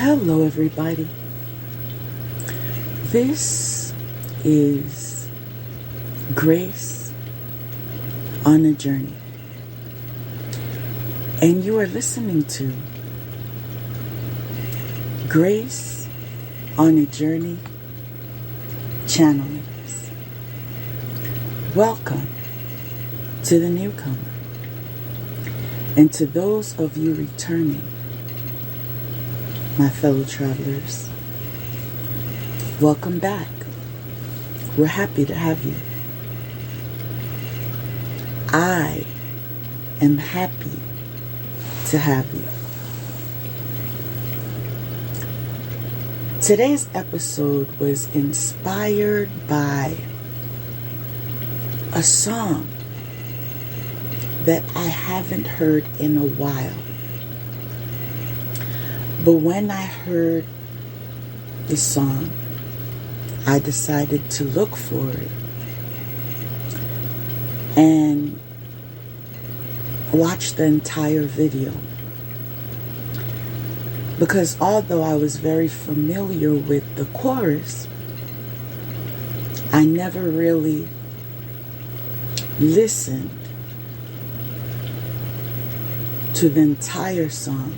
Hello, everybody. This is Grace on a Journey, and you are listening to Grace on a Journey Channelings. Welcome to the newcomer, and to those of you returning, my fellow travelers, welcome back. We're happy to have you. I am happy to have you. Today's episode was inspired by a song that I haven't heard in a while. But when I heard the song, I decided to look for it and watch the entire video. Because although I was very familiar with the chorus, I never really listened to the entire song.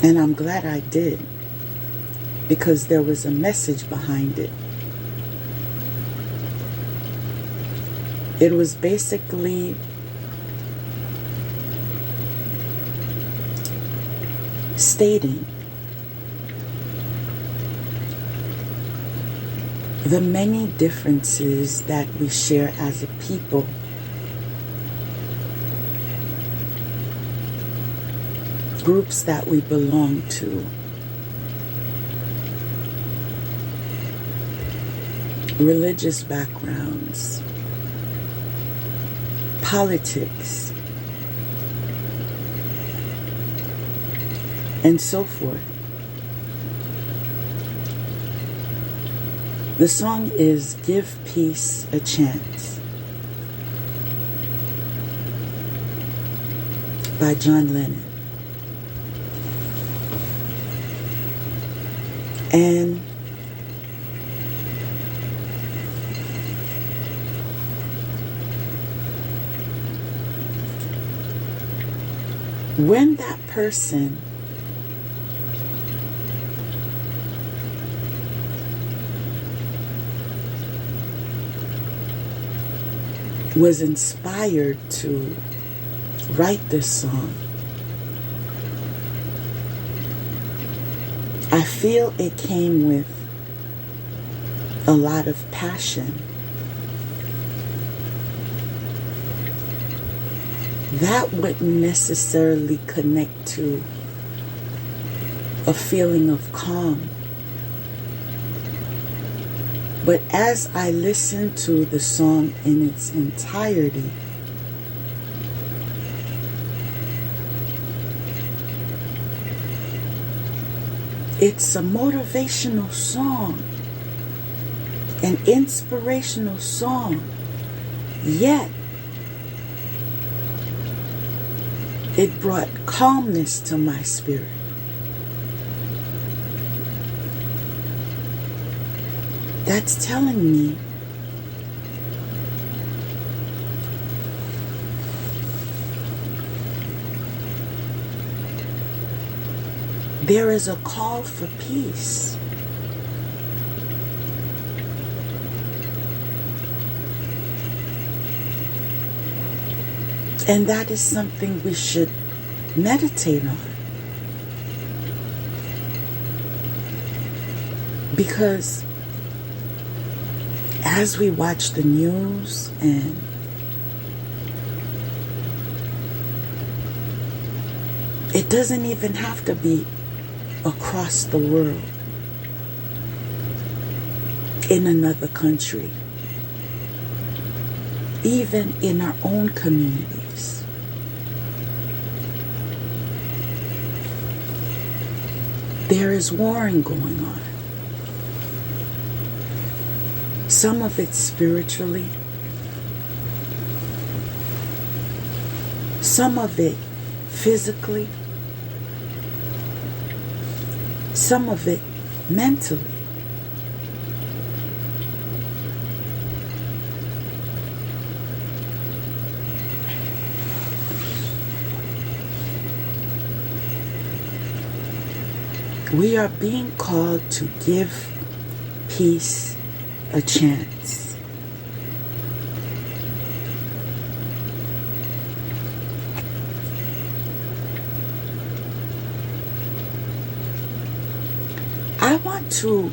And I'm glad I did, because there was a message behind it. It was basically stating the many differences that we share as a people. Groups that we belong to, religious backgrounds, politics, and so forth. The song is Give Peace a Chance by John Lennon. And when that person was inspired to write this song, I feel it came with a lot of passion. That wouldn't necessarily connect to a feeling of calm. But as I listened to the song in its entirety, it's a motivational song, an inspirational song, yet it brought calmness to my spirit. That's telling me there is a call for peace. And that is something we should meditate on. Because as we watch the news and it doesn't even have to be across the world, in another country, even in our own communities. There is warring going on. Some of it spiritually, some of it physically, some of it mentally. We are being called to give peace a chance. I want to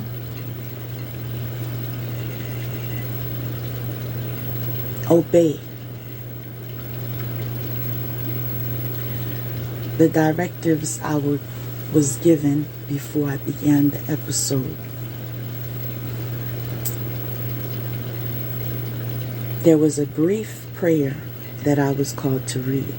obey the directives I was given before I began the episode. There was a brief prayer that I was called to read.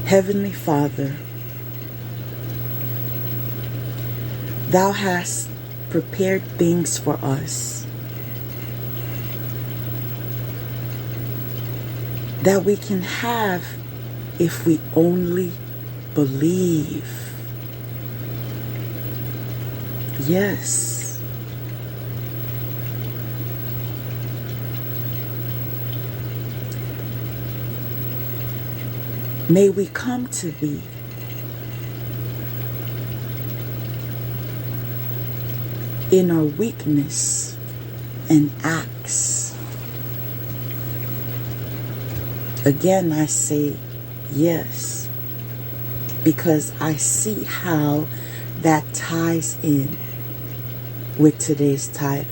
Heavenly Father, Thou hast prepared things for us that we can have if we only believe. Yes. May we come to Thee in our weakness and acts. Again, I say yes, because I see how that ties in with today's title.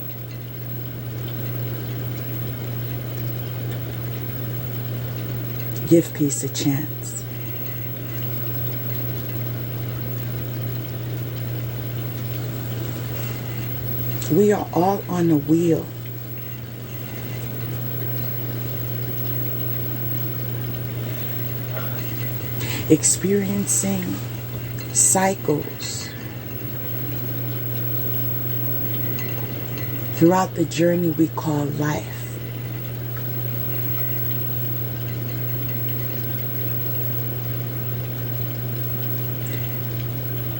Give peace a chance. We are all on a wheel. Experiencing cycles throughout the journey we call life.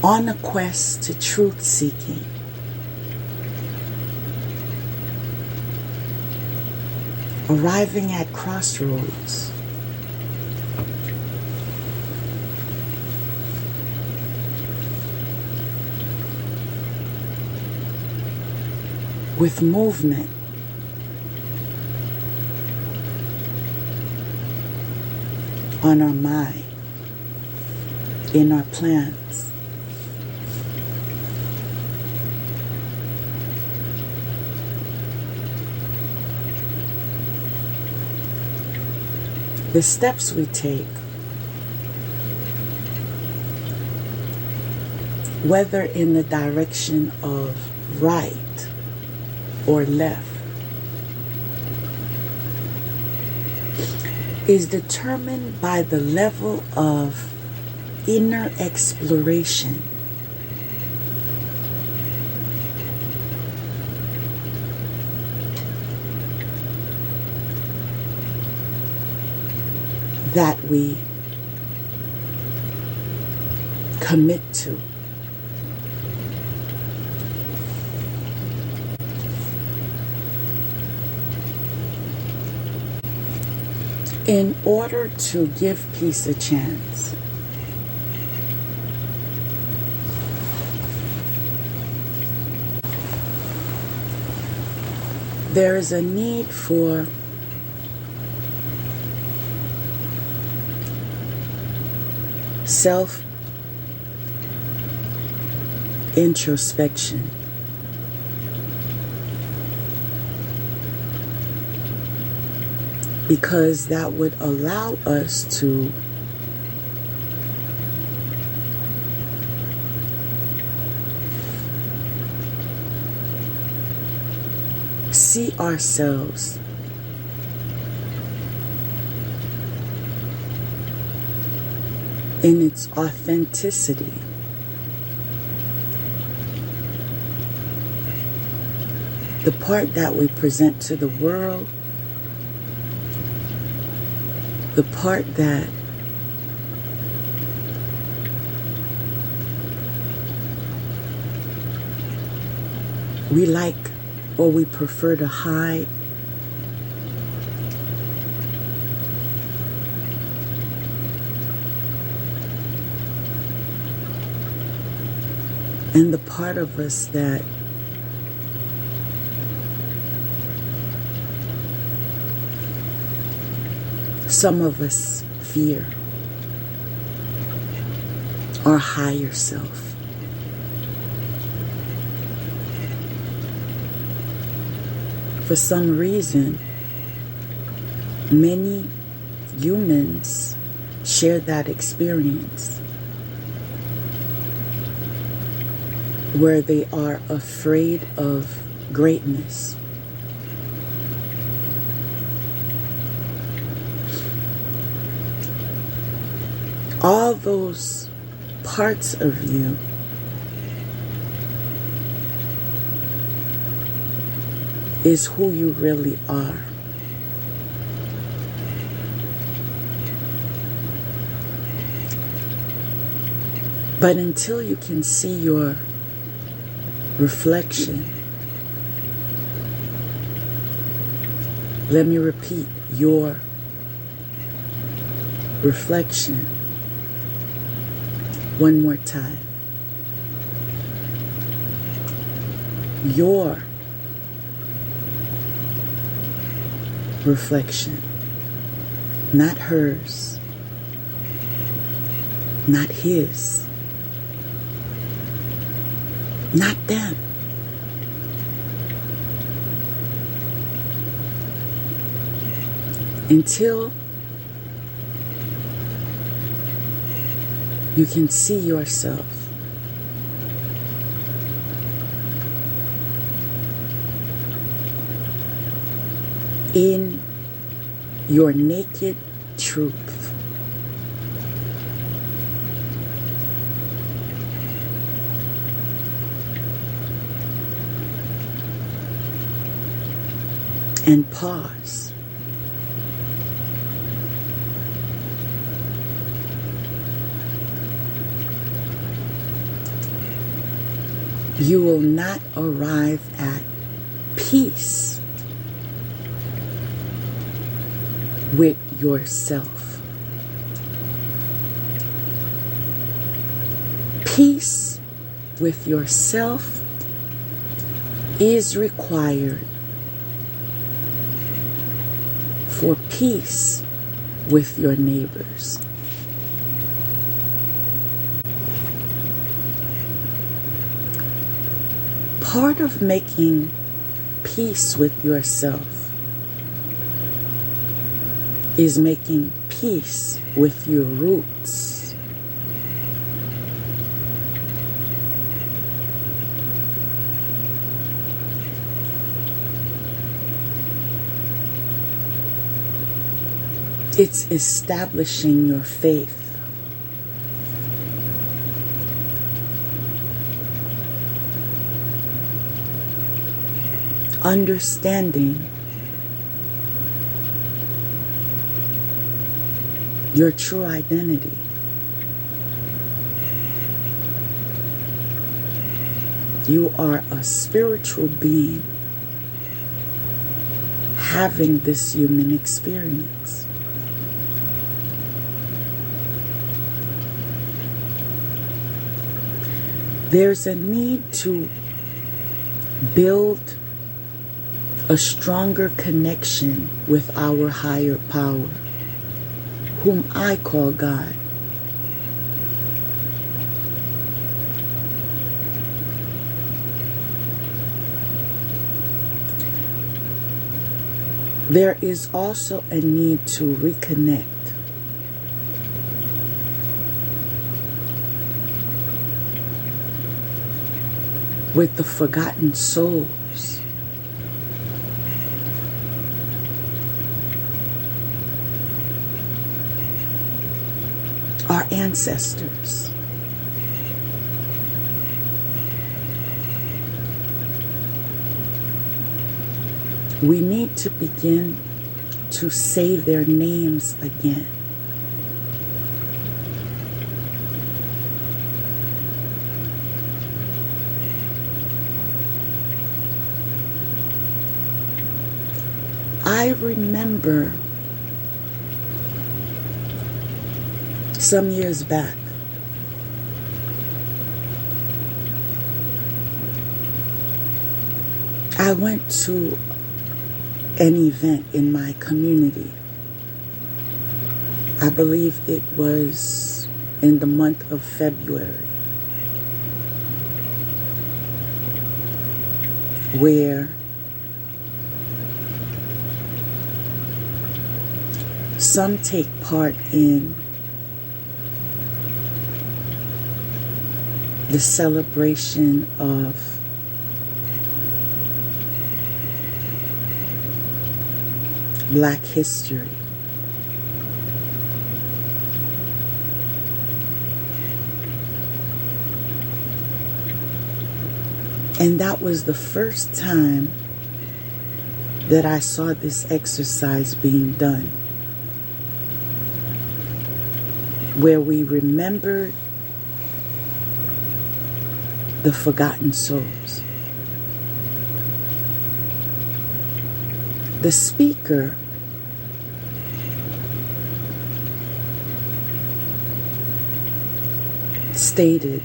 On a quest to truth seeking. Arriving at crossroads. With movement. On our mind. In our plans. The steps we take, whether in the direction of right or left, is determined by the level of inner exploration that we commit to. In order to give peace a chance, there is a need for self-introspection. Because that would allow us to see ourselves in its authenticity. The part that we present to the world, the part that we like or we prefer to hide. And the part of us that some of us fear, our higher self. For some reason, many humans share that experience where they are afraid of greatness. All those parts of you is who you really are. But until you can see your reflection, let me repeat, your reflection one more time. Your reflection, not hers, not his, not them. Until you can see yourself in your naked truth. And pause. You will not arrive at peace with yourself. Peace with yourself is required for peace with your neighbors. Part of making peace with yourself is making peace with your roots. It's establishing your faith. Understanding your true identity. You are a spiritual being having this human experience. There's a need to build a stronger connection with our higher power, whom I call God. There is also a need to reconnect with the forgotten souls, our ancestors. We need to begin to say their names again. remember some years back, I went to an event in my community. I believe it was in the month of February, where some take part in the celebration of Black history. And that was the first time that I saw this exercise being done, where we remembered the forgotten souls. The speaker stated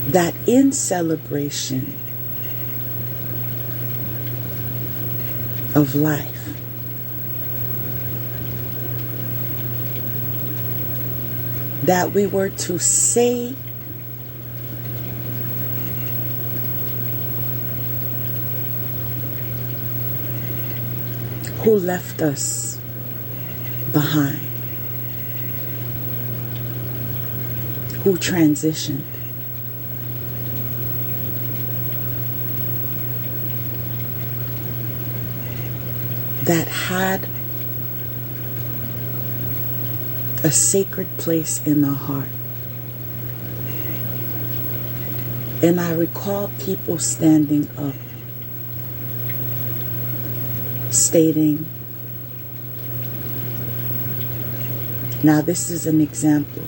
that in celebration of life, that we were to say who left us behind, who transitioned, that had a sacred place in our heart. And I recall people standing up, stating, now this is an example.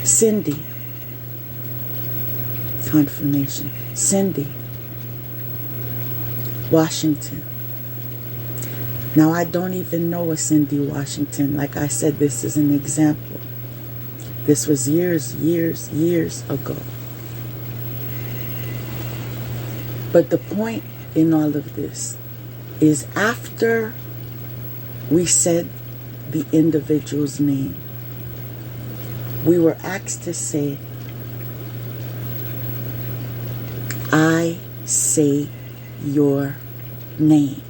Cindy, confirmation, Cindy Washington. Now I don't even know a Cindy Washington. Like I said, this is an example. This was years ago. But the point in all of this is, after we said the individual's name, we were asked to say, I say your name.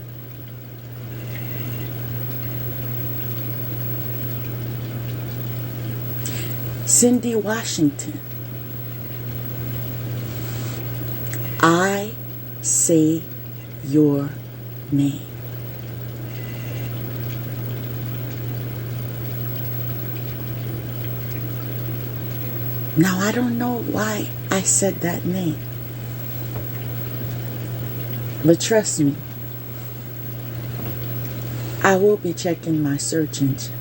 Cindy Washington, I say your name. Now, I don't know why I said that name, but trust me, I will be checking my search engine.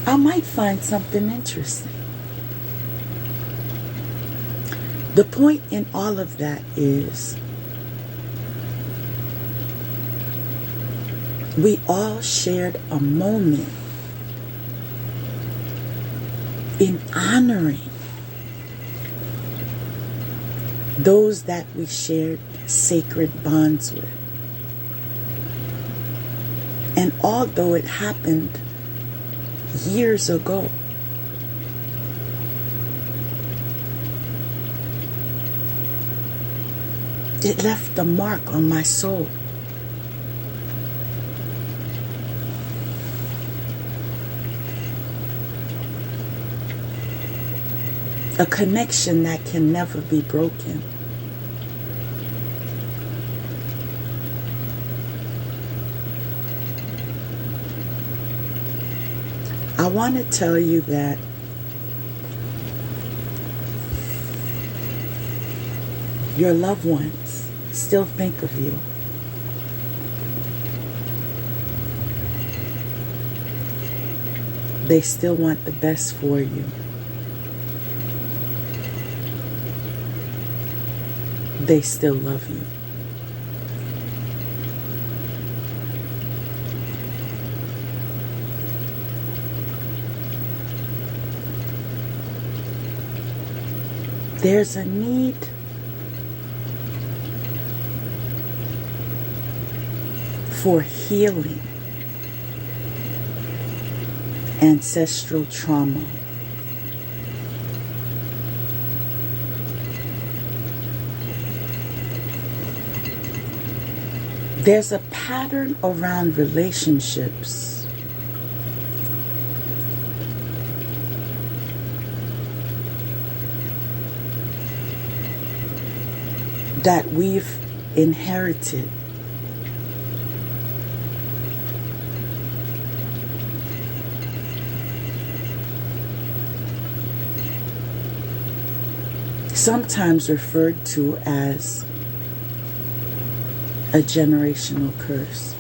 I might find something interesting. The point in all of that is, we all shared a moment in honoring those that we shared sacred bonds with. And although it happened years ago, it left a mark on my soul. A connection that can never be broken. I want to tell you that your loved ones still think of you. They still want the best for you. They still love you. There's a need for healing ancestral trauma. There's a pattern around relationships that we've inherited. Sometimes referred to as a generational curse.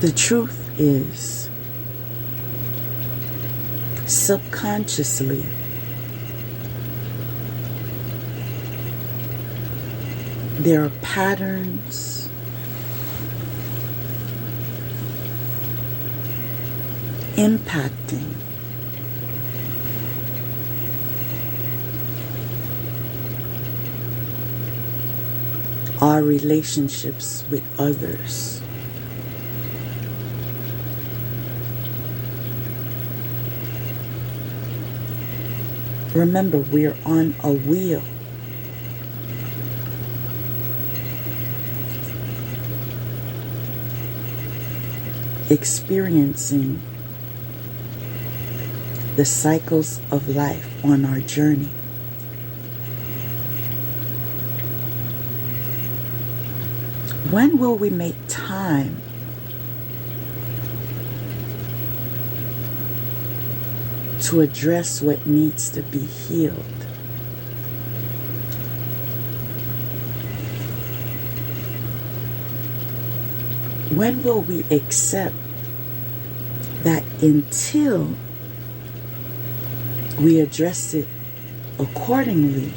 The truth is, subconsciously, there are patterns impacting our relationships with others. Remember, we're on a wheel. Experiencing the cycles of life on our journey. When will we make time to address what needs to be healed? When will we accept that until we address it accordingly,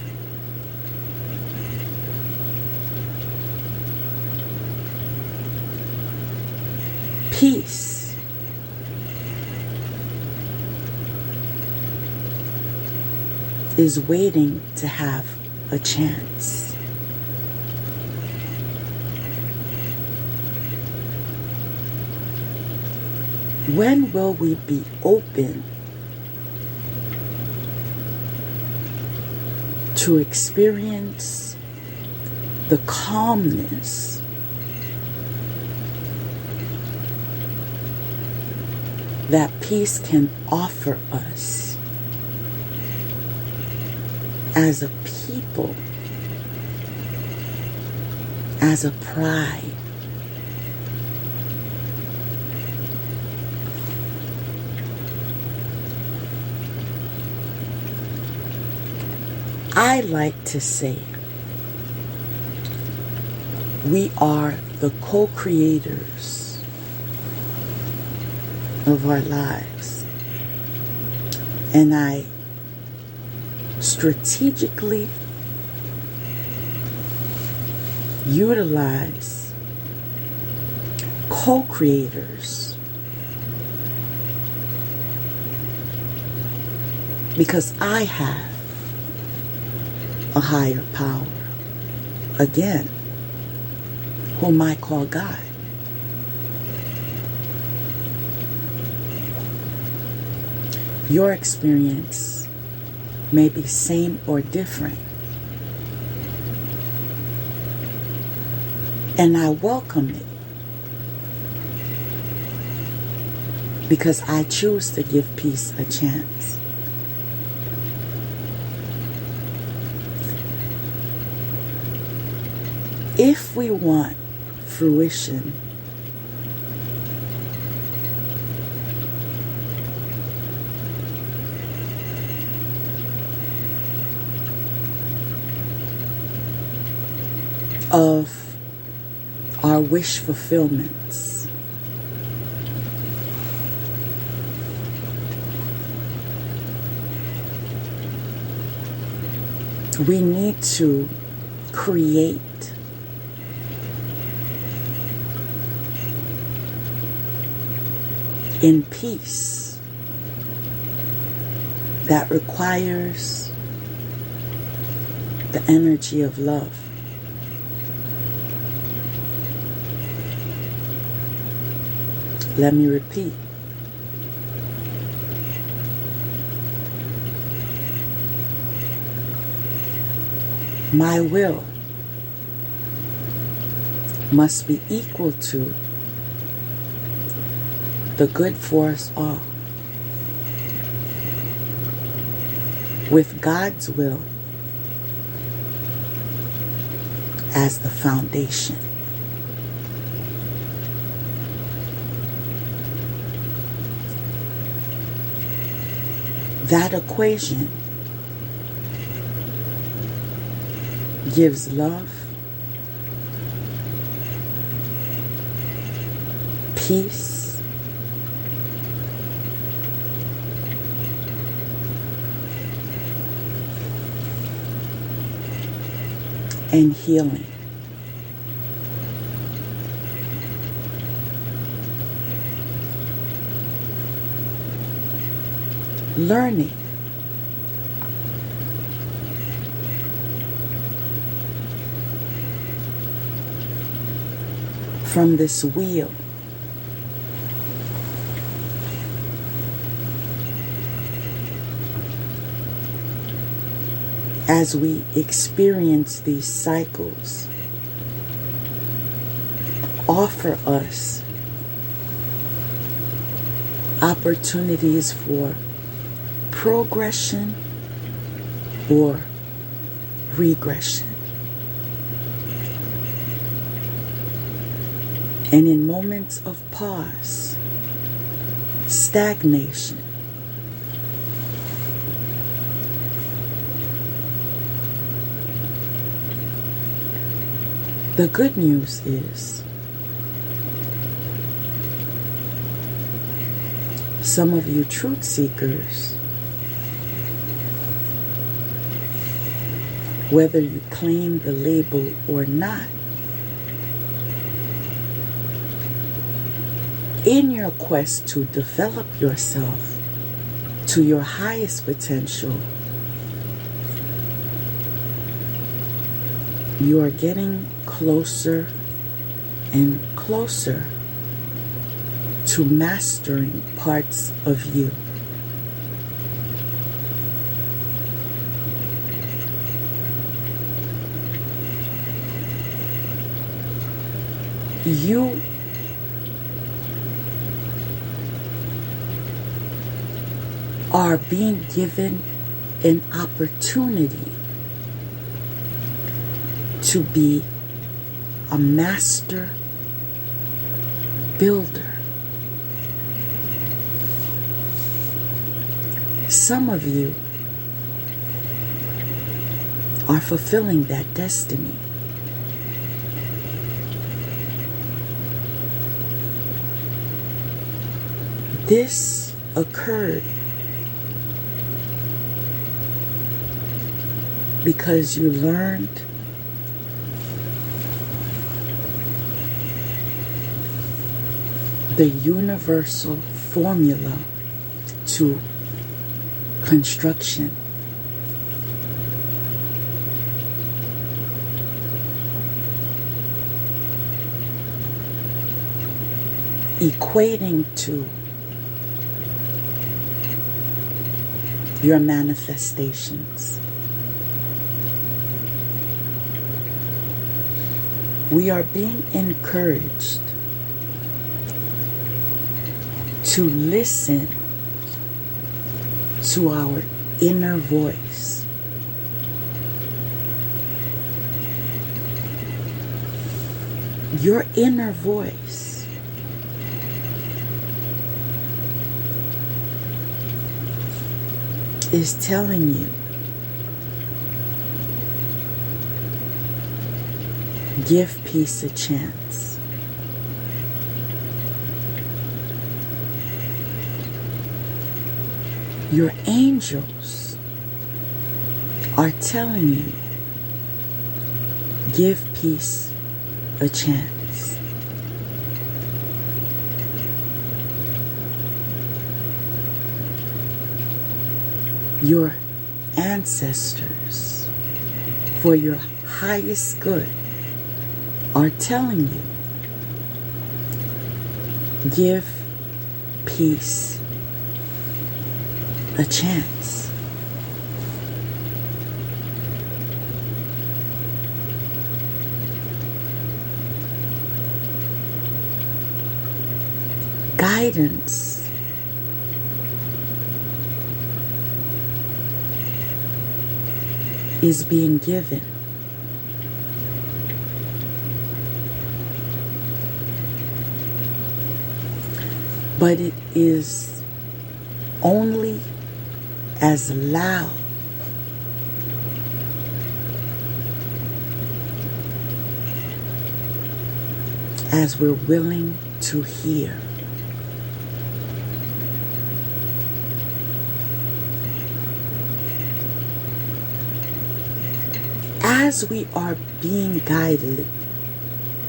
peace is waiting to have a chance? When will we be open to experience the calmness that peace can offer us as a people, as a pride? I like to say we are the co-creators of our lives. And I strategically utilize co-creators because I have a higher power, again, whom I call God. Your experience may be same or different, and I welcome it because I choose to give peace a chance. If we want fruition, of our wish fulfillments. We need to create in peace. That requires the energy of love. Let me repeat. My will must be equal to the good for us all, with God's will as the foundation. That equation gives love, peace, and healing. Learning from this wheel as we experience these cycles offer us opportunities for progression or regression. And in moments of pause, stagnation, the good news is some of you truth seekers, whether you claim the label or not, in your quest to develop yourself to your highest potential, you are getting closer and closer to mastering parts of you. You are being given an opportunity to be a master builder. Some of you are fulfilling that destiny. This occurred because you learned the universal formula to construction. Equating to your manifestations. We are being encouraged to listen to our inner voice. Your inner voice is telling you Give peace a chance. Your angels are telling you, give peace a chance. Your ancestors, for your highest good, are telling you, give peace a chance. Guidance is being given. But it is only as loud as we're willing to hear. As we are being guided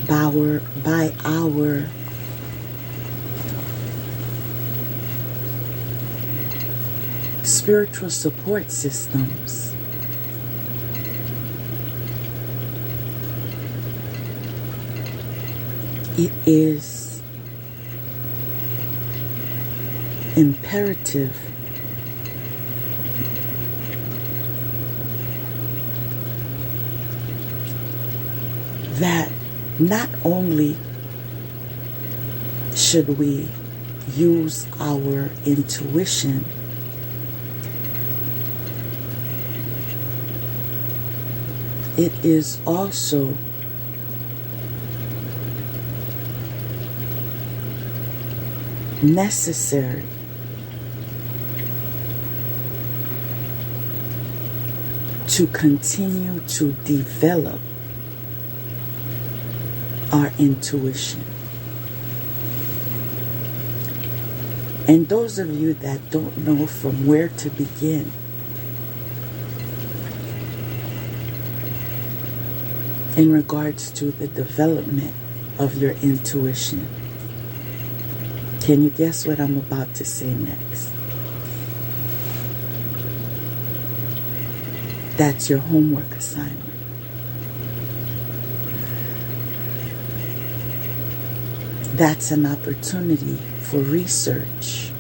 by our spiritual support systems, it is imperative that not only should we use our intuition, it is also necessary to continue to develop our intuition. And those of you that don't know from where to begin, in regards to the development of your intuition, can you guess what I'm about to say next? That's your homework assignment. That's an opportunity for research.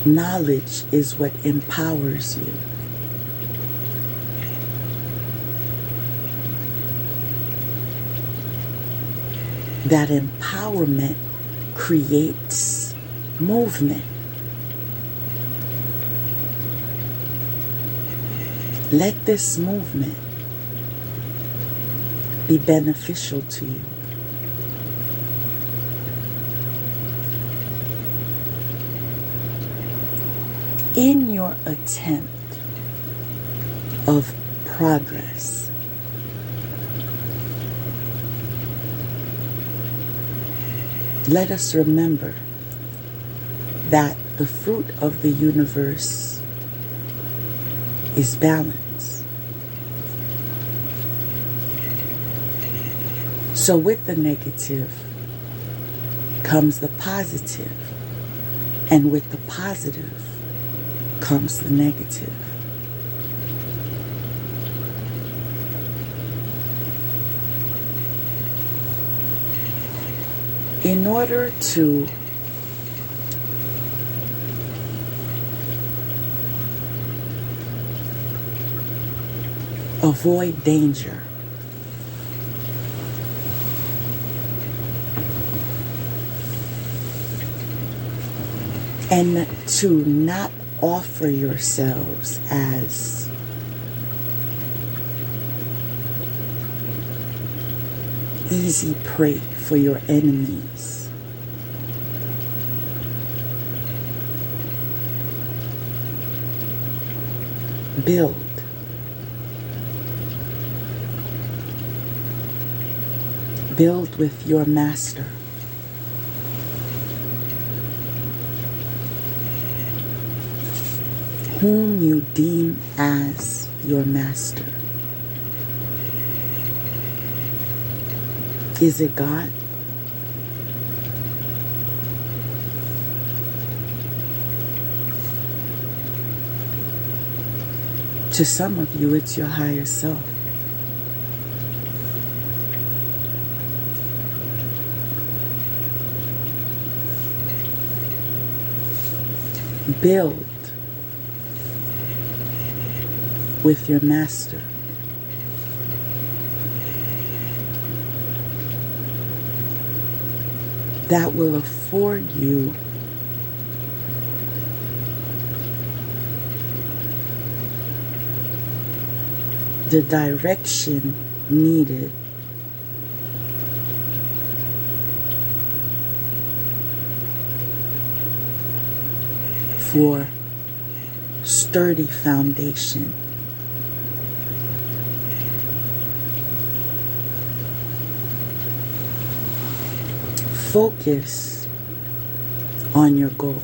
Knowledge is what empowers you. That empowerment creates movement. Let this movement be beneficial to you. In your attempt of progress, let us remember that the fruit of the universe is balance. So with the negative comes the positive, and with the positive comes the negative. In order to avoid danger, and to not offer yourselves as easy prey for your enemies, Build. Build with your master. Whom you deem as your master. Is it God? To some of you, it's your higher self. Build with your master. That will afford you the direction needed for sturdy foundation. Focus on your goal.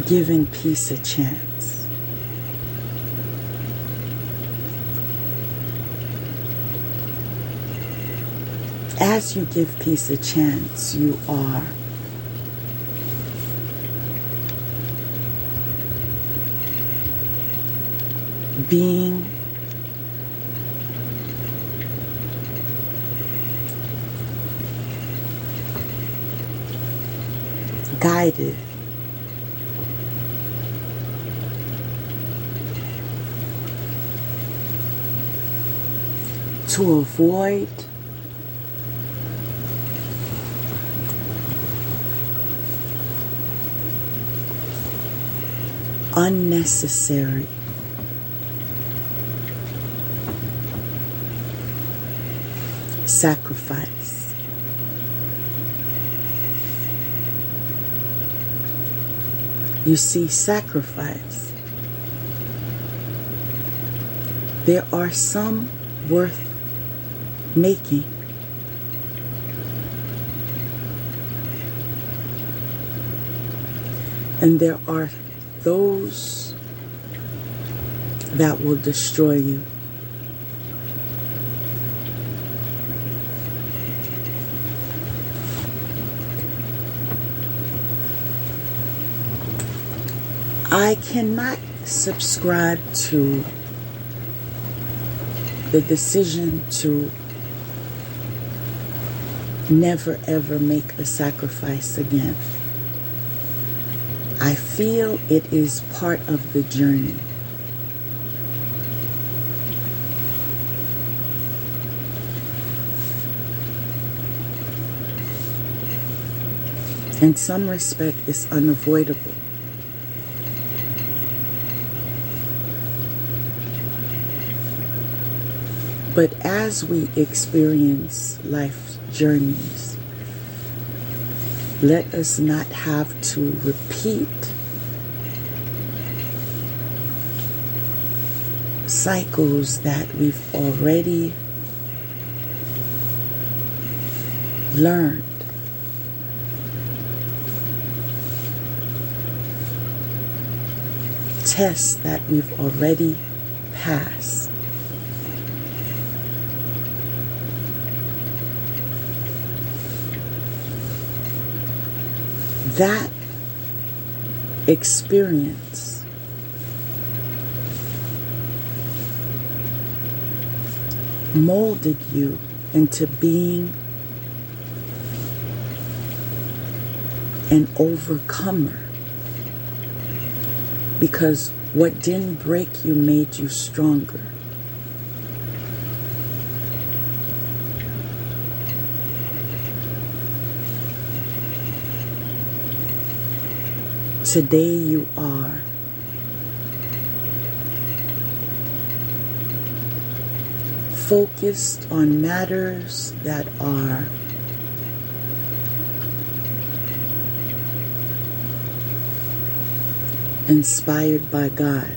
Giving peace a chance. As you give peace a chance, you are being guided to avoid unnecessary sacrifice. You see, sacrifice, there are some worth making. And there are those that will destroy you. I cannot subscribe to the decision to never ever make a sacrifice again. I feel it is part of the journey. In some respect, it's unavoidable. But as we experience life's journeys, let us not have to repeat cycles that we've already learned. Tests that we've already passed. That experience molded you into being an overcomer, because what didn't break you made you stronger. Today you are focused on matters that are inspired by God.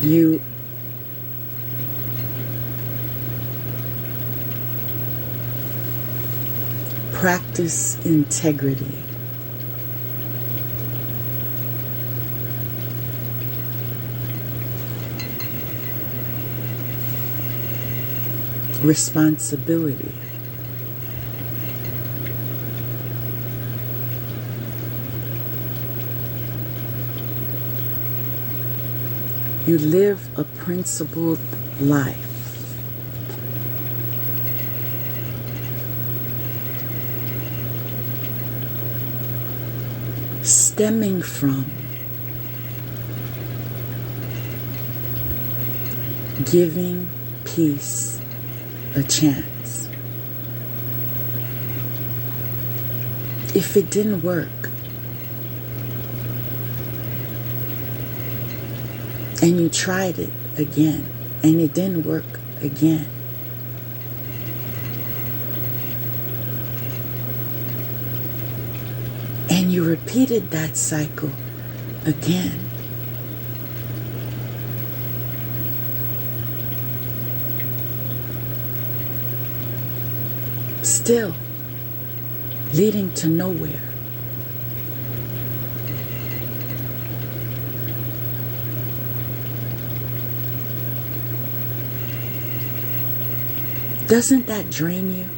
You practice integrity. Responsibility. You live a principled life. Stemming from giving peace a chance. If it didn't work, and you tried it again, and it didn't work again, and you repeated that cycle again, still leading to nowhere. Doesn't that drain you?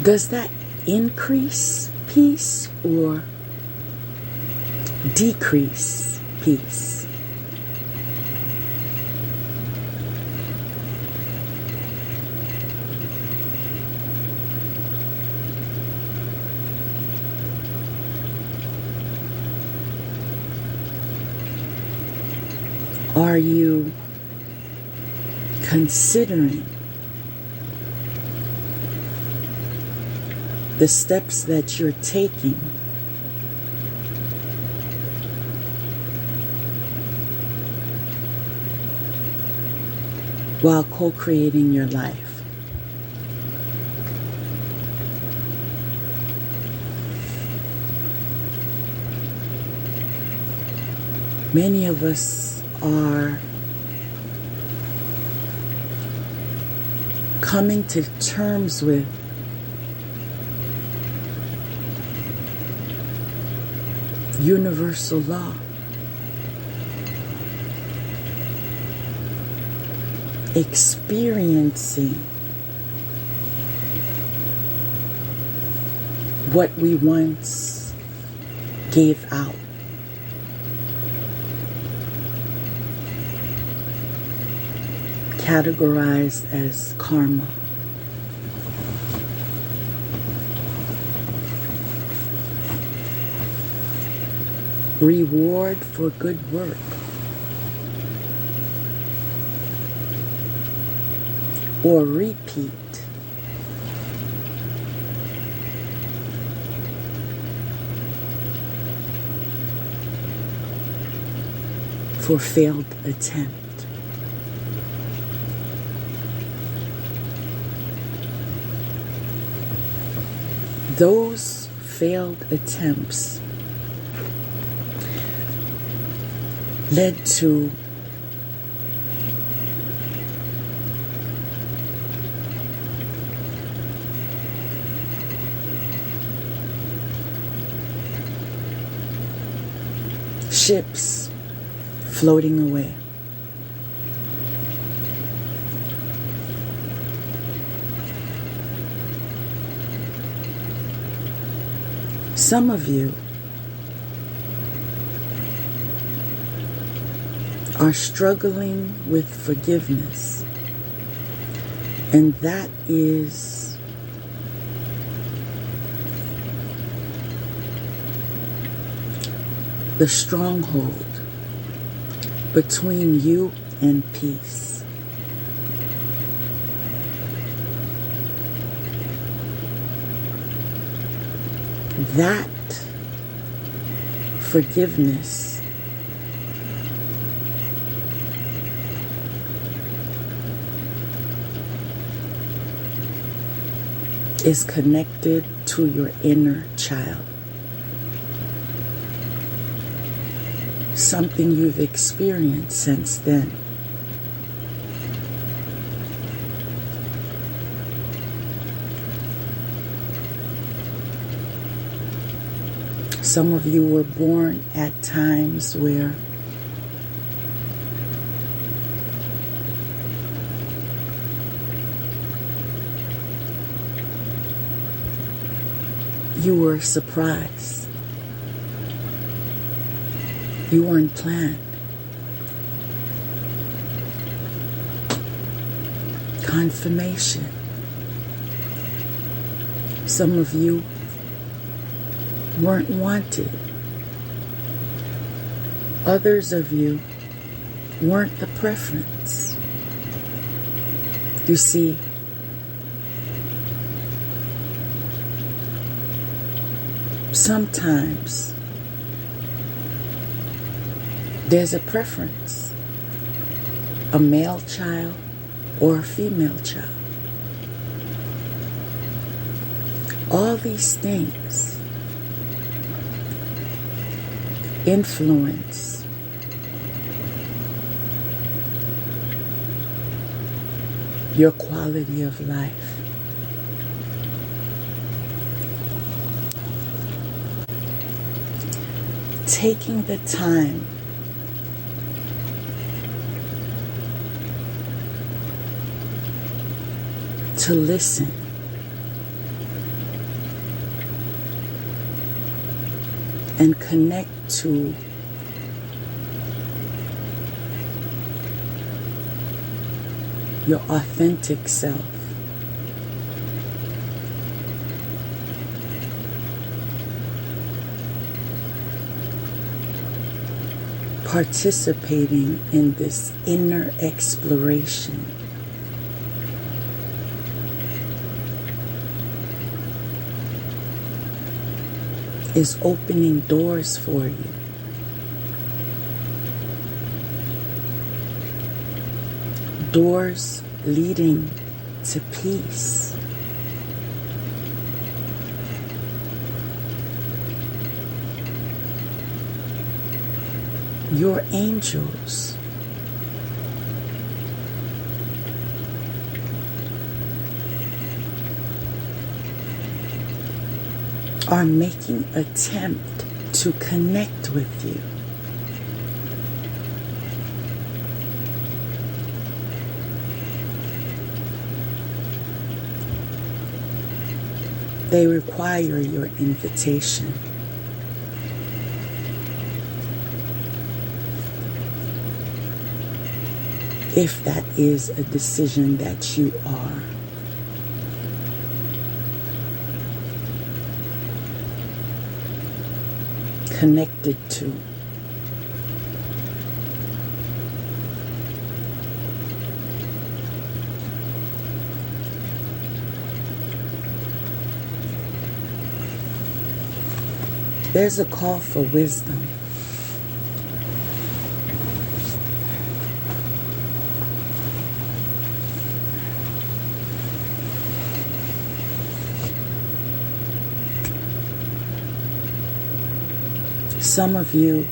Does that increase peace or decrease peace? Are you considering the steps that you're taking while co-creating your life? Many of us are coming to terms with universal law. Experiencing what we once gave out. Categorized as karma. Reward for good work. Or repeat. For failed attempt. Those failed attempts led to ships floating away. Some of you are struggling with forgiveness, and that is the stronghold between you and peace. that forgiveness is connected to your inner child. Something you've experienced since then. Some of you were born at times where you were surprised. You weren't planned. Confirmation. Some of you weren't wanted. Others of you weren't the preference. You see, sometimes there's a preference, a male child or a female child. All these things influence your quality of life. Taking the time to listen and connect to your authentic self. Participating in this inner exploration is opening doors for you. Doors leading to peace. Your angels are making attempt to connect with you. They require your invitation. If that is a decision that you are connected to. There's a call for wisdom. Some of you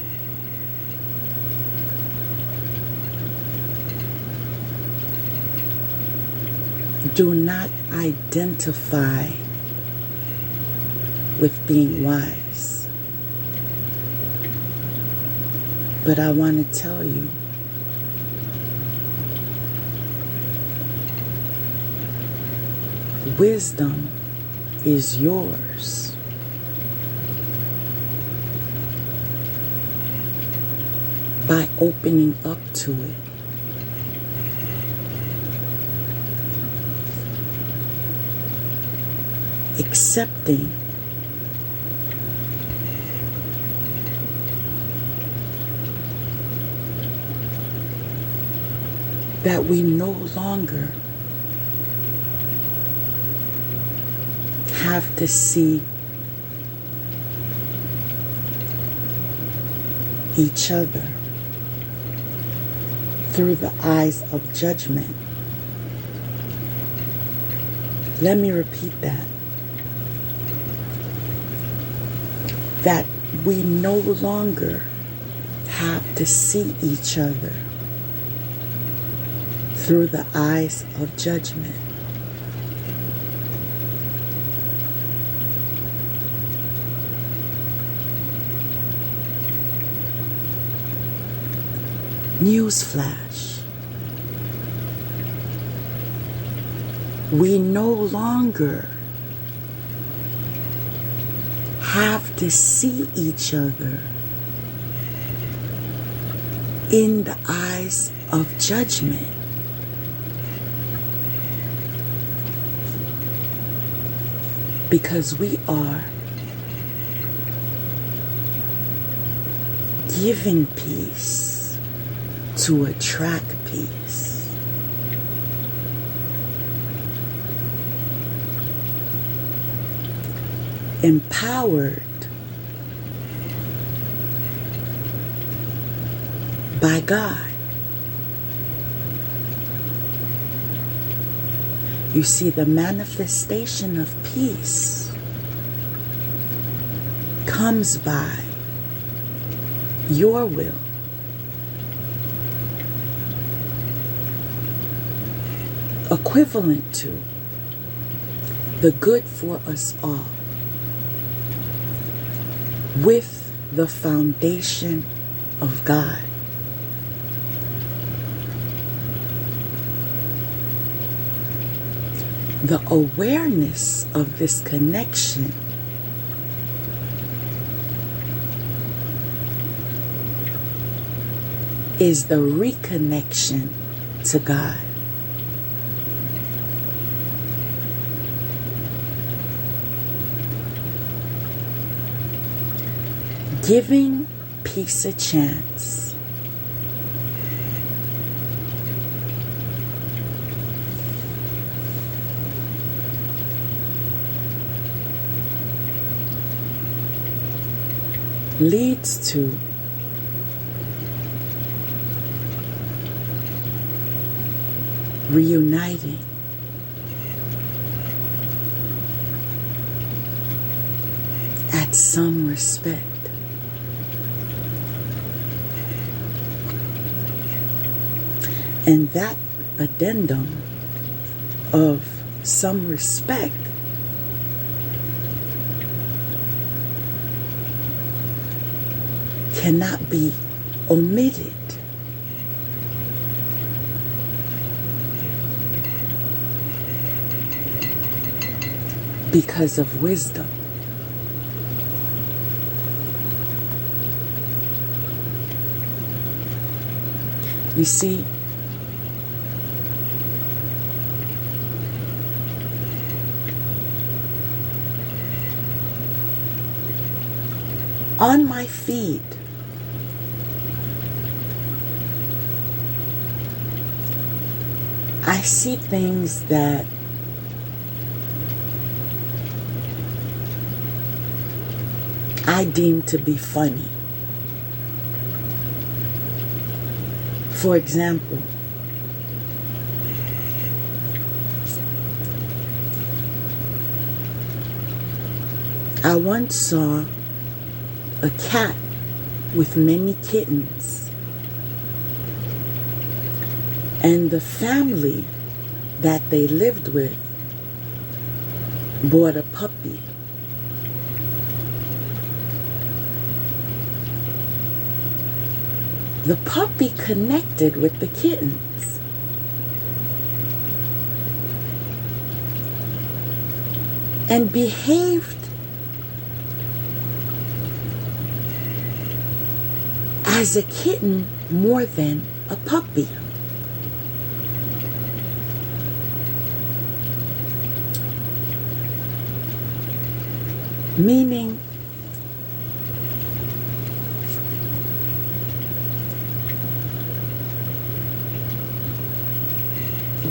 do not identify with being wise. But I want to tell you, wisdom is yours. By opening up to it. Accepting that we no longer have to see each other through the eyes of judgment. Let me repeat that. That we no longer have to see each other through the eyes of judgment. Newsflash. We no longer have to see each other in the eyes of judgment. Because we are giving peace to attract peace. Empowered by God. You see, the manifestation of peace comes by your will. Equivalent to the good for us all, with the foundation of God. The awareness of this connection is the reconnection to God. Giving peace a chance leads to reuniting. At some respect. And that addendum of some respect cannot be omitted. Because of wisdom. You see, on my feed, I see things that I deem to be funny. For example, I once saw a cat with many kittens, and the family that they lived with bought a puppy. The puppy connected with the kittens. And behaved as a kitten more than a puppy. Meaning,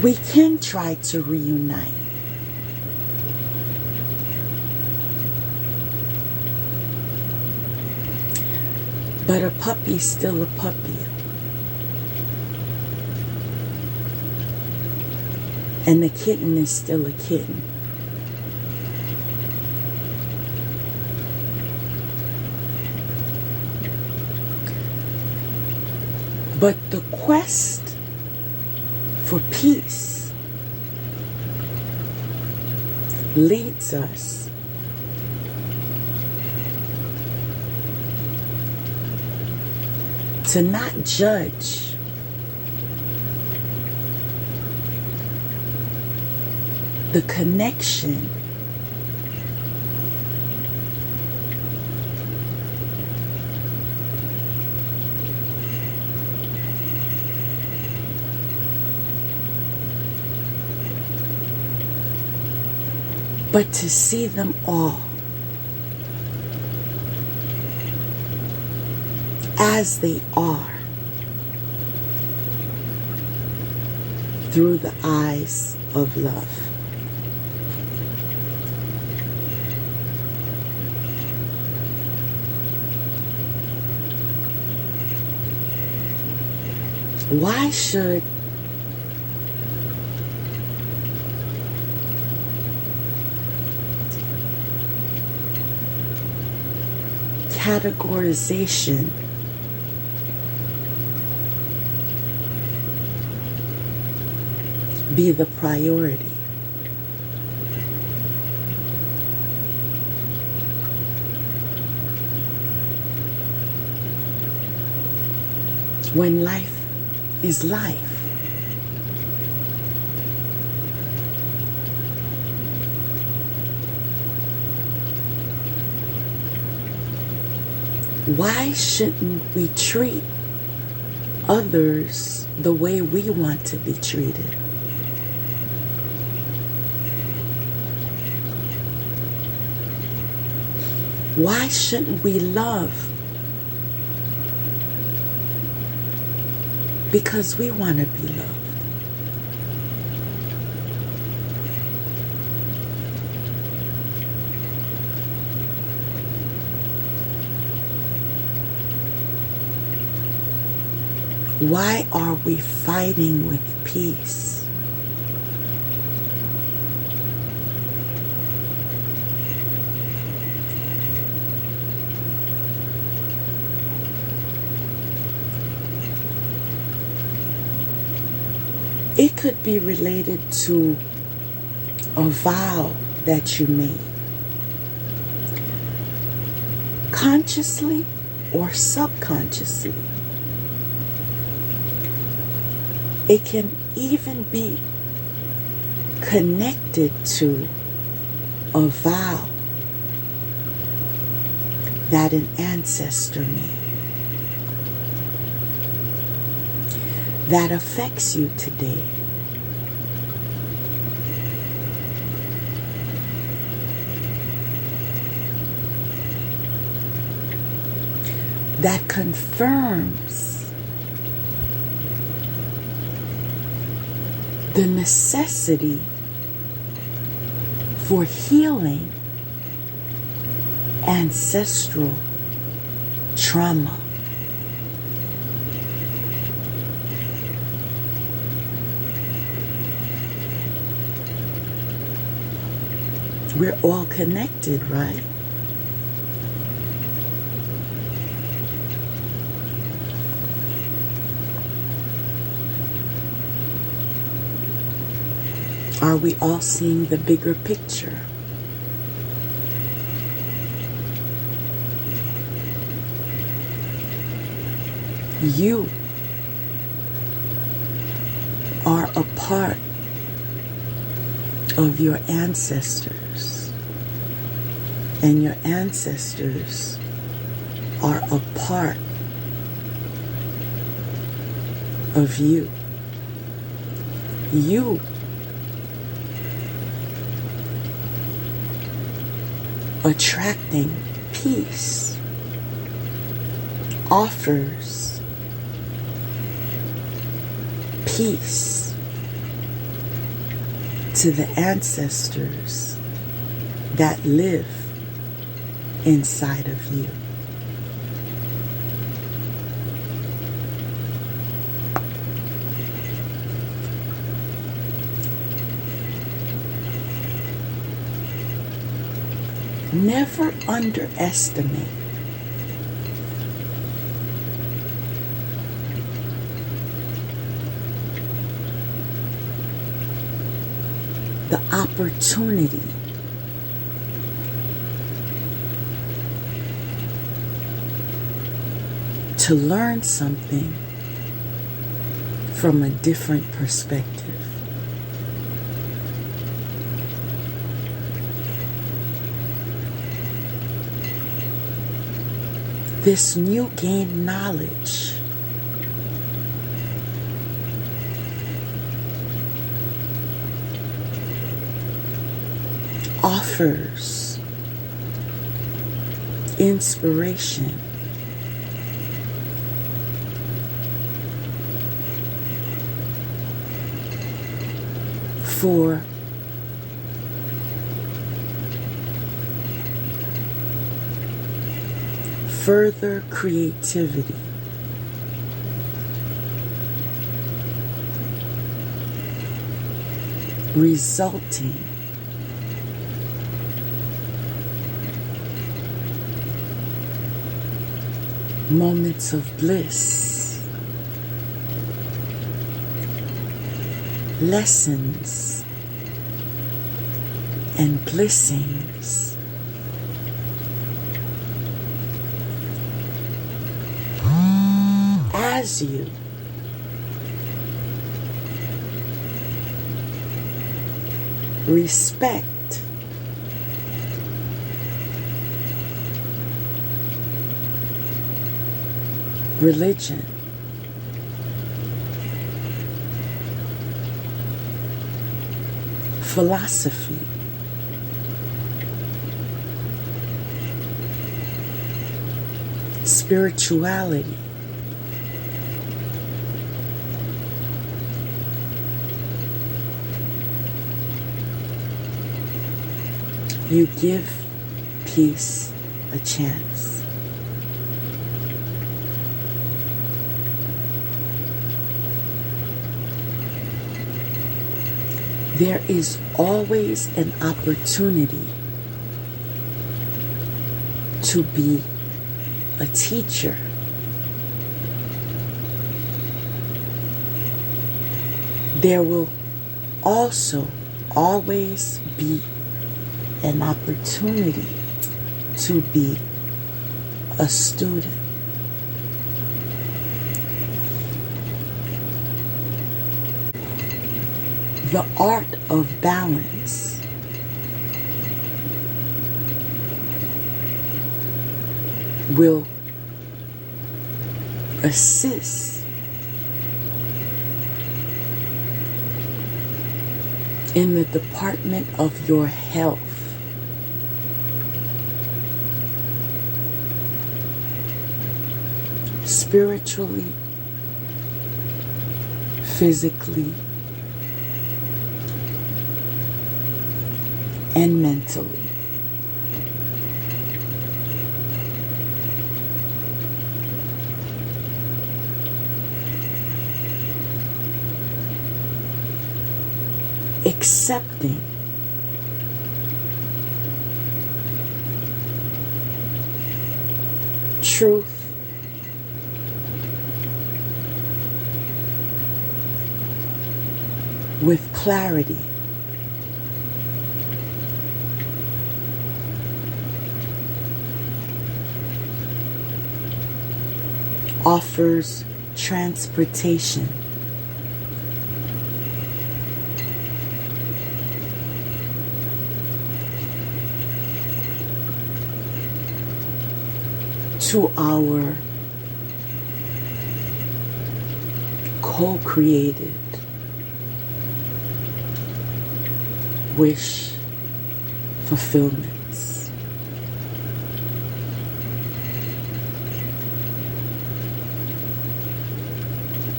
we can try to reunite. But a puppy's still a puppy. And the kitten is still a kitten. But the quest for peace leads us to not judge the connection but to see them all as they are through the eyes of love. Why should categorization be the priority? When life is life. Why shouldn't we treat others the way we want to be treated? Why shouldn't we love because we want to be loved? Why are we fighting with peace? It could be related to a vow that you made, consciously or subconsciously. It can even be connected to a vow that an ancestor made that affects you today. That confirms the necessity for healing ancestral trauma. We're all connected, right? Are we all seeing the bigger picture? You are a part of your ancestors, and your ancestors are a part of you. You attracting peace offers peace to the ancestors that live inside of you. Never underestimate the opportunity to learn something from a different perspective. This new gained knowledge offers inspiration for further creativity, resulting moments of bliss, lessons and blessings as you respect religion, philosophy, spirituality, you give peace a chance. There is always an opportunity to be a teacher. There will also always be an opportunity to be a student. The art of balance will assist in the department of your health, spiritually, physically, and mentally. Accepting truth with clarity offers transportation to our co-created wish fulfillments.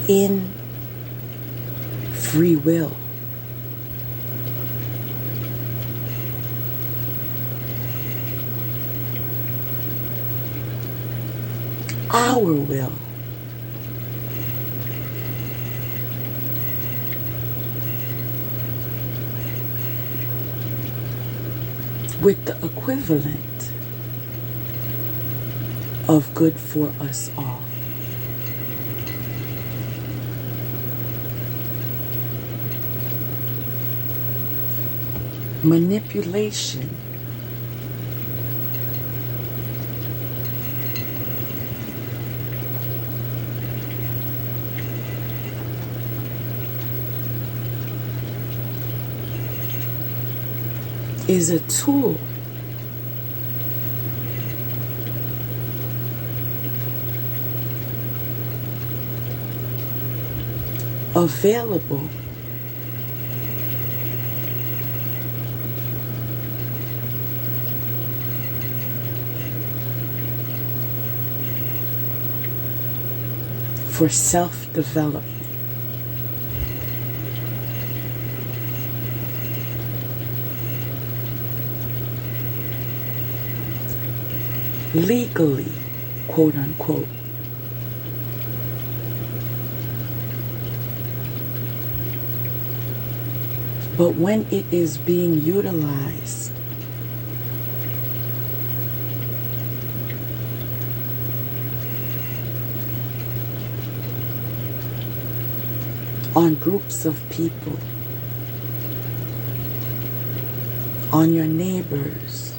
In free will. Our will. with the equivalent of good for us all. Manipulation is a tool available for self-development. Legally, quote unquote. But when it is being utilized on groups of people, on your neighbors,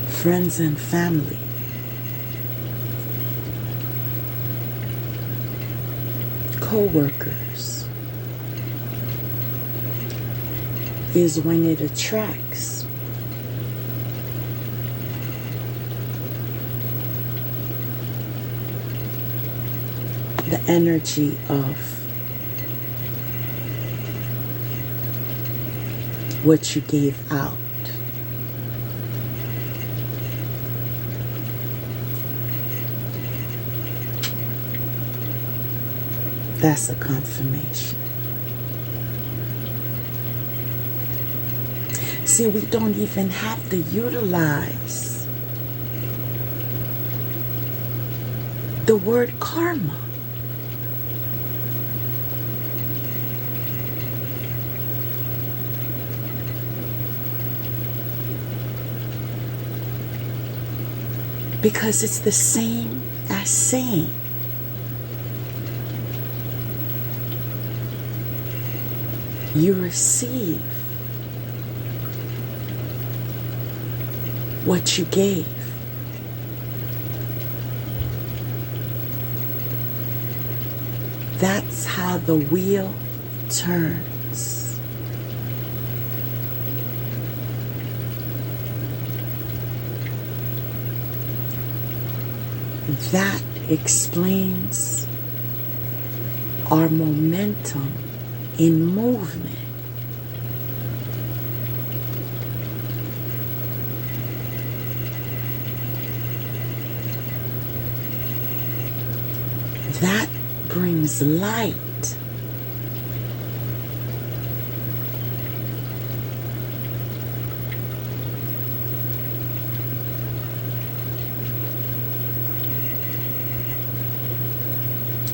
friends and family, co-workers, is when it attracts the energy of what you gave out. That's a confirmation. See, we don't even have to utilize the word karma. Because it's the same as saying you receive what you gave. That's how the wheel turns. That explains our momentum in movement. That brings light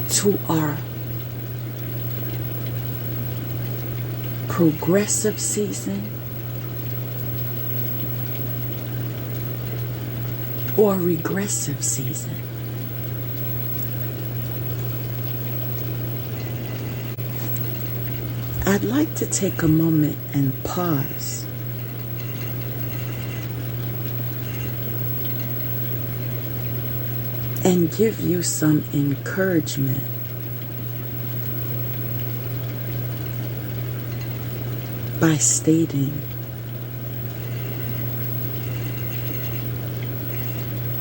to our progressive season or regressive season. I'd like to take a moment and pause and give you some encouragement by stating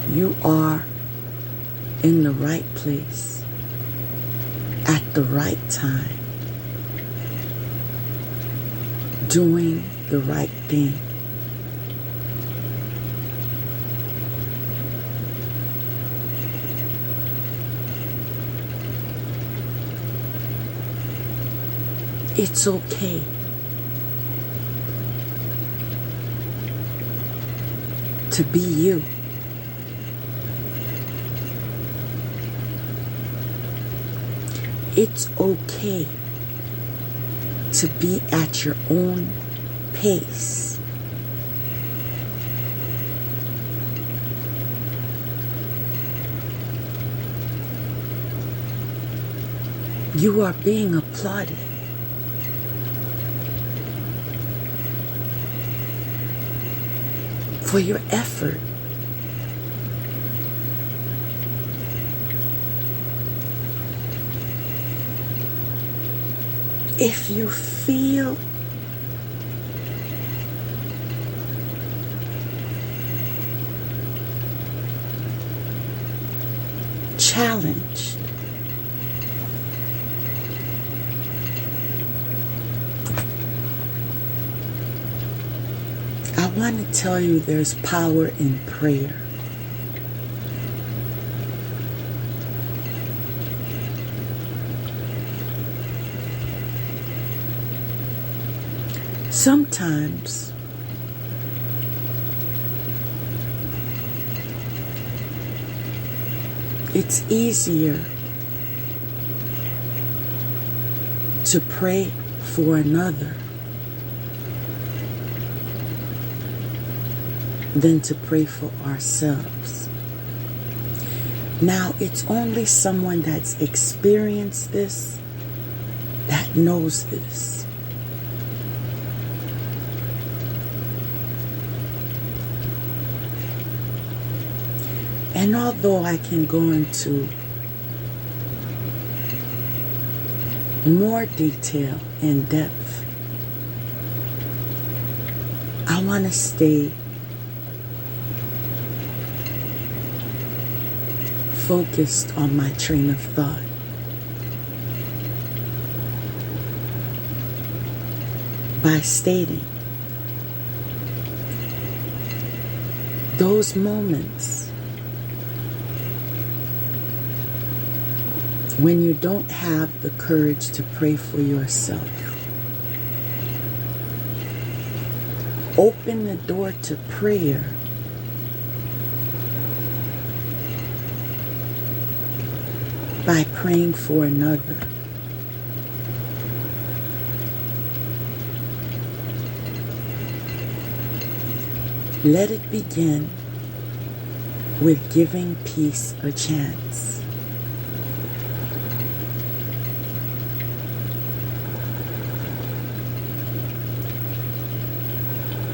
you are in the right place at the right time, doing the right thing. It's okay to be you. It's okay to be at your own pace. You are being applauded. For your effort. If you feel challenged, I want to tell you there's power in prayer. Sometimes it's easier to pray for another than to pray for ourselves. Now, it's only someone that's experienced this that knows this. And although I can go into more detail and depth, I want to stay focused on my train of thought. By stating those moments when you don't have the courage to pray for yourself, open the door to prayer by praying for another. Let it begin with giving peace a chance.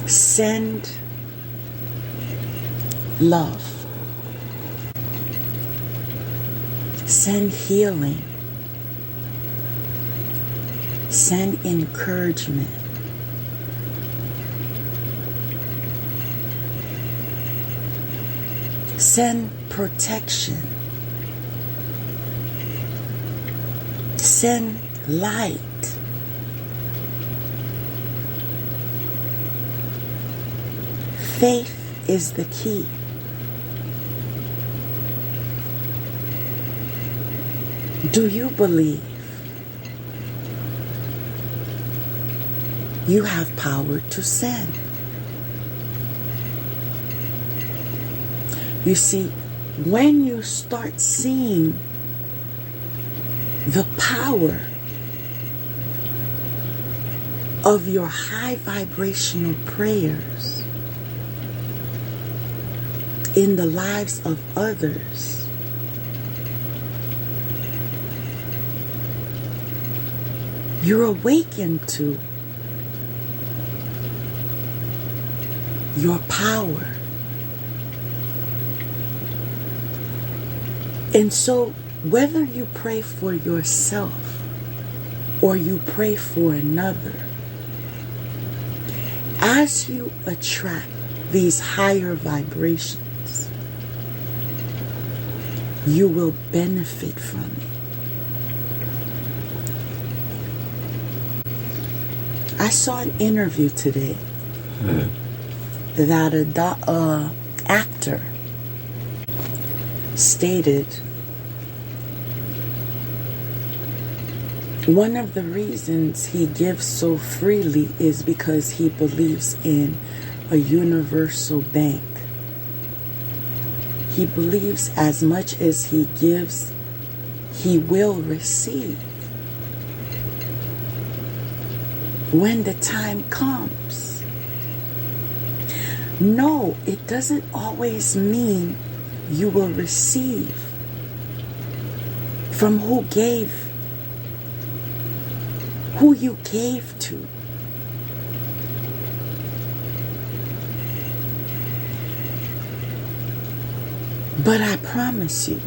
Send love. Send healing. Send encouragement. Send protection. Send light. Faith is the key. Do you believe you have power to send? You see, when you start seeing the power of your high vibrational prayers in the lives of others, you're awakened to your power. And so, whether you pray for yourself or you pray for another, as you attract these higher vibrations, you will benefit from it. I saw an interview today that an actor stated one of the reasons he gives so freely is because he believes in a universal bank. He believes as much as he gives, he will receive. when the time comes. No, it doesn't always mean you will receive from who you gave to. But I promise you,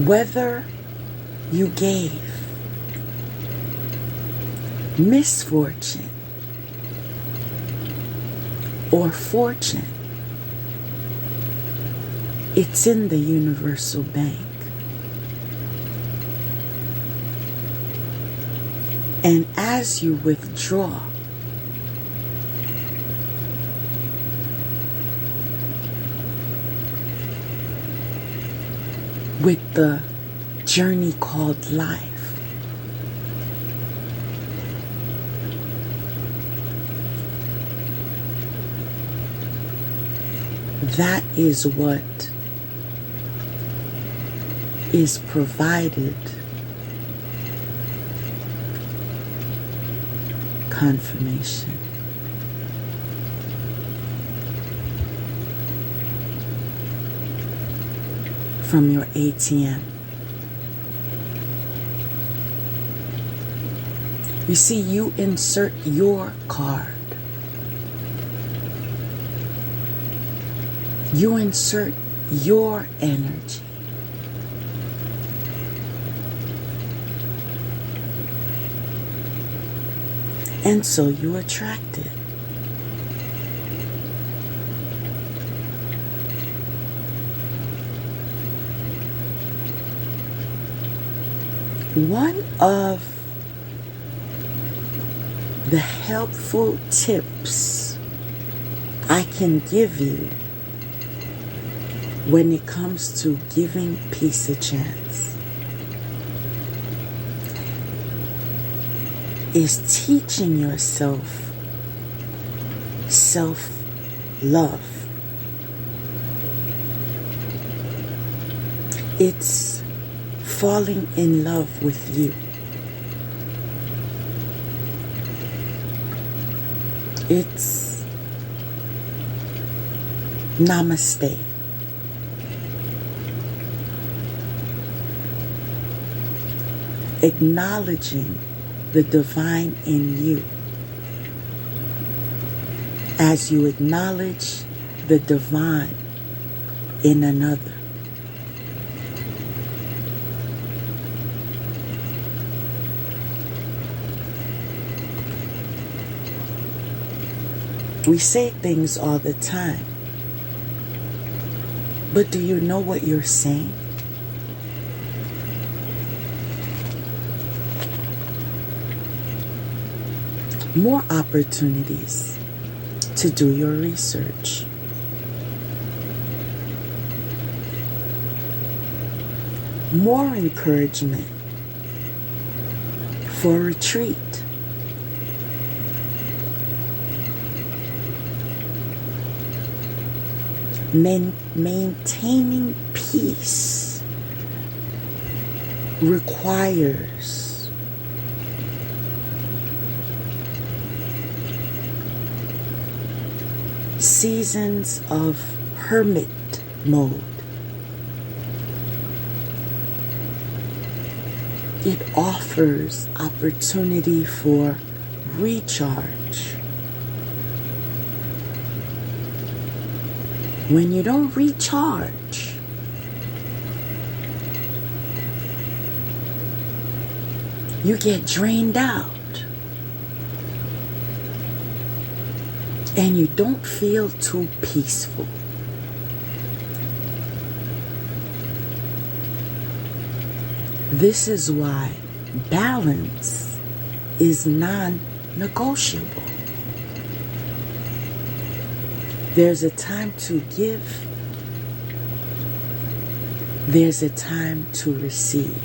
whether you gave misfortune or fortune, it's in the universal bank. And as you withdraw, with the journey called life, that is what is provided confirmation. From your ATM. You see, you insert your card. You insert your energy. And so you attract it. One of the helpful tips I can give you when it comes to giving peace a chance is teaching yourself self-love. It's falling in love with you. It's namaste. Acknowledging the divine in you as you acknowledge the divine in another. We say things all the time, but do you know what you're saying? More opportunities to do your research. More encouragement for retreat. Maintaining peace requires seasons of hermit mode. It offers opportunity for recharge. When you don't recharge, you get drained out and you don't feel too peaceful. This is why balance is non-negotiable. There's a time to give. There's a time to receive.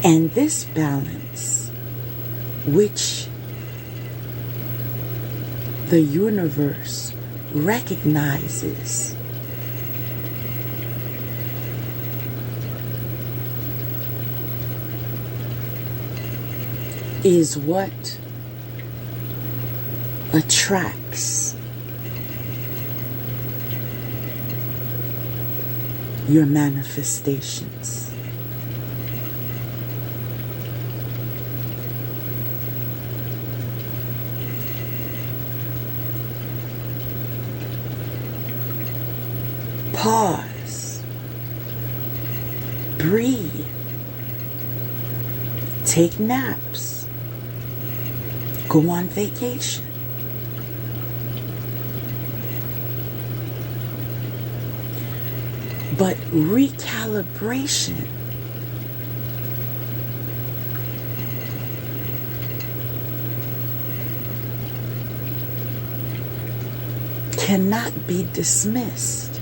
And this balance, which the universe recognizes is what attracts your manifestations. Pause. Breathe. Take naps. Go on vacation. But recalibration cannot be dismissed.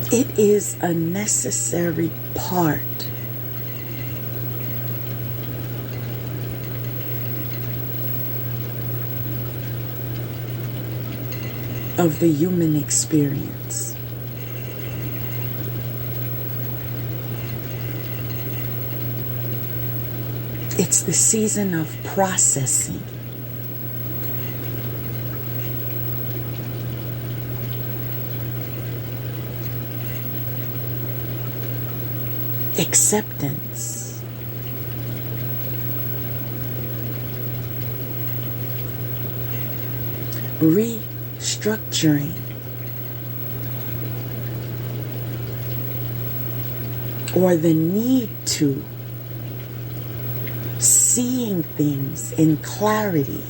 It is a necessary part of the human experience. It's the season of processing. Acceptance. Restructuring. Or the need to. Seeing things in clarity.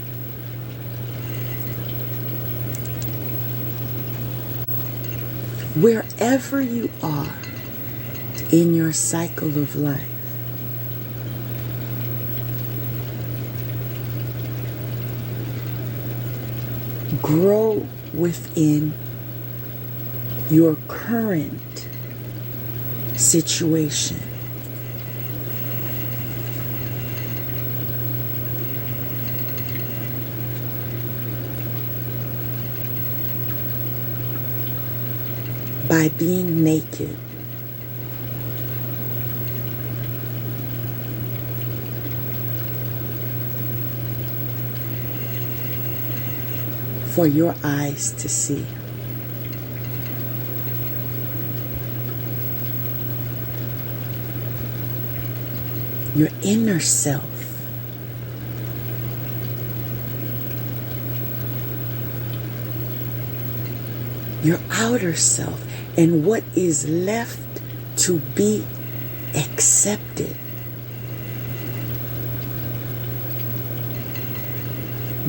Wherever you are in your cycle of life, grow within your current situation. By being naked. For your eyes to see. Your inner self. Your outer self. And what is left to be accepted.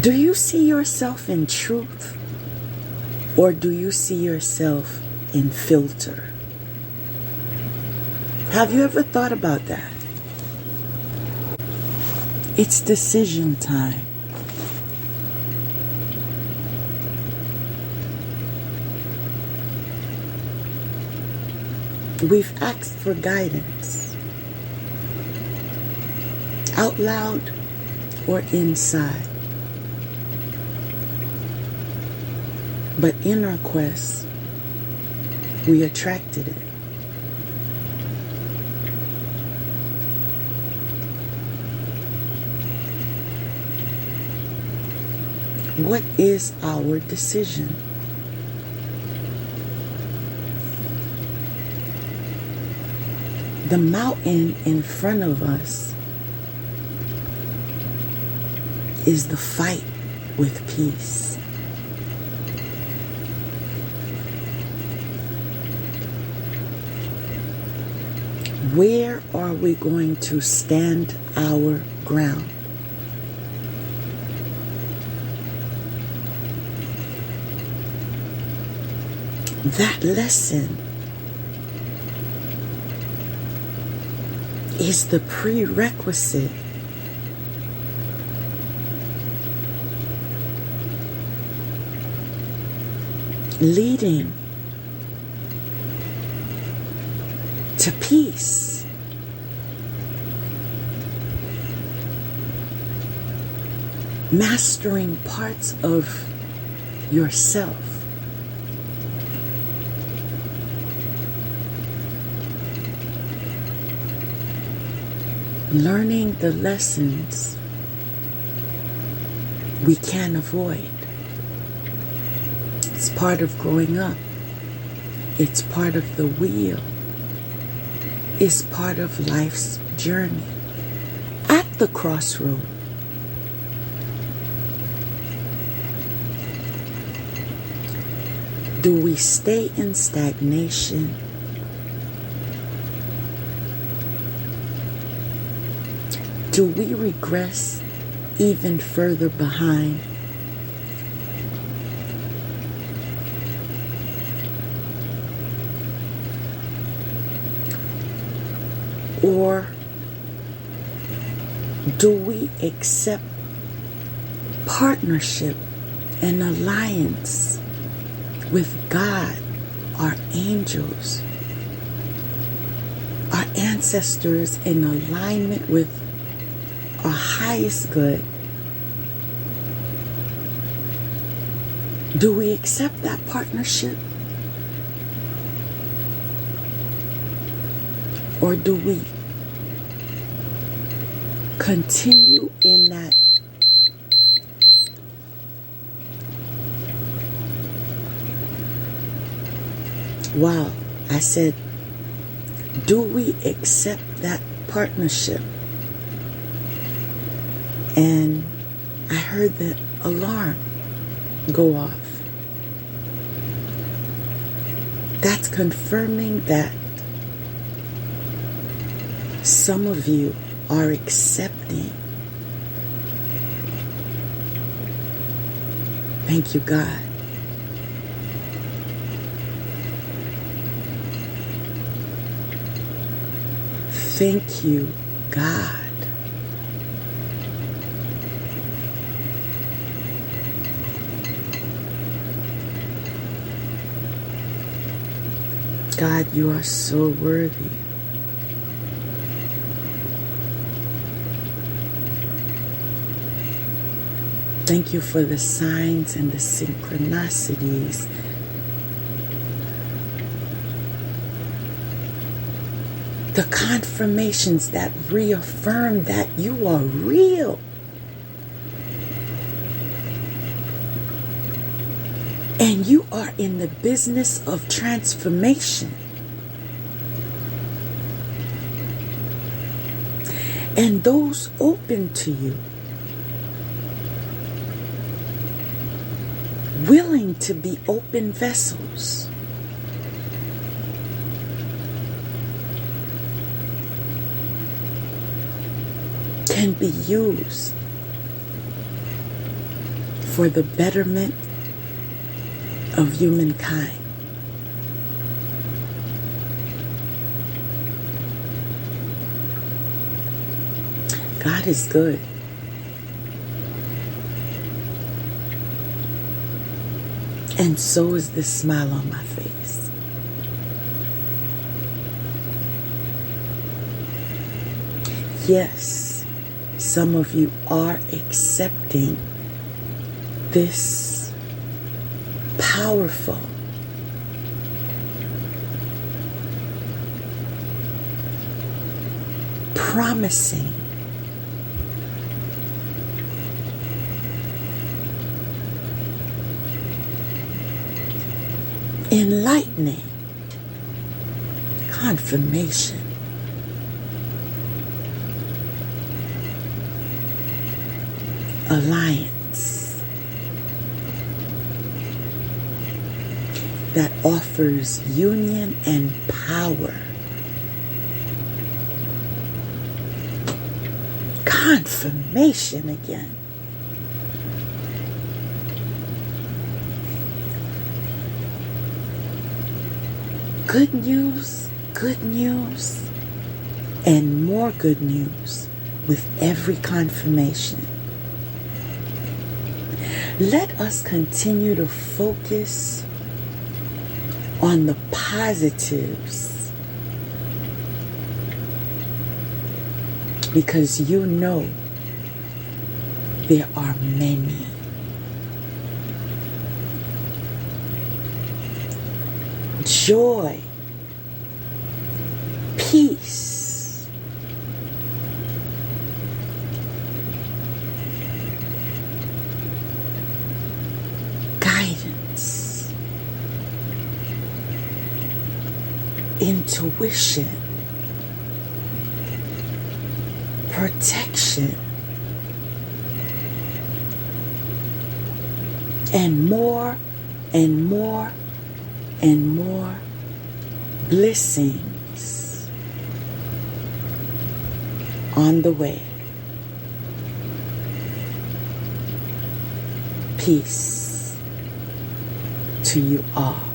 Do you see yourself in truth? Or do you see yourself in filter? Have you ever thought about that? It's decision time. We've asked for guidance. Out loud or inside. But in our quest, we attracted it. What is our decision? The mountain in front of us is the fight with peace. Where are we going to stand our ground? That lesson is the prerequisite leading to peace. Mastering parts of yourself. learning the lessons we can't avoid. It's part of growing up. It's part of the wheel. It's part of life's journey. At the crossroad, do we stay in stagnation? Do we regress even further behind? Or do we accept partnership and alliance with God, our angels, our ancestors, in alignment with our highest good? Do we accept that partnership? Or do we continue in that wow, I said, do we accept that partnership? And I heard the alarm go off. That's confirming that some of you are accepting. Thank you, God. Thank you, God. God, you are so worthy. Thank you for the signs and the synchronicities. The confirmations that reaffirm that you are real. And you are in the business of transformation. And those open to you, willing to be open vessels, can be used for the betterment of humankind. God is good. And so is the smile on my face. Yes, some of you are accepting this powerful, promising, enlightening confirmation alliance that offers union and power. Confirmation again. Good news, and more good news with every confirmation. Let us continue to focus on the positives, because you know there are many. Joy, peace, intuition, protection, and more and more and more blessings on the way. Peace to you all.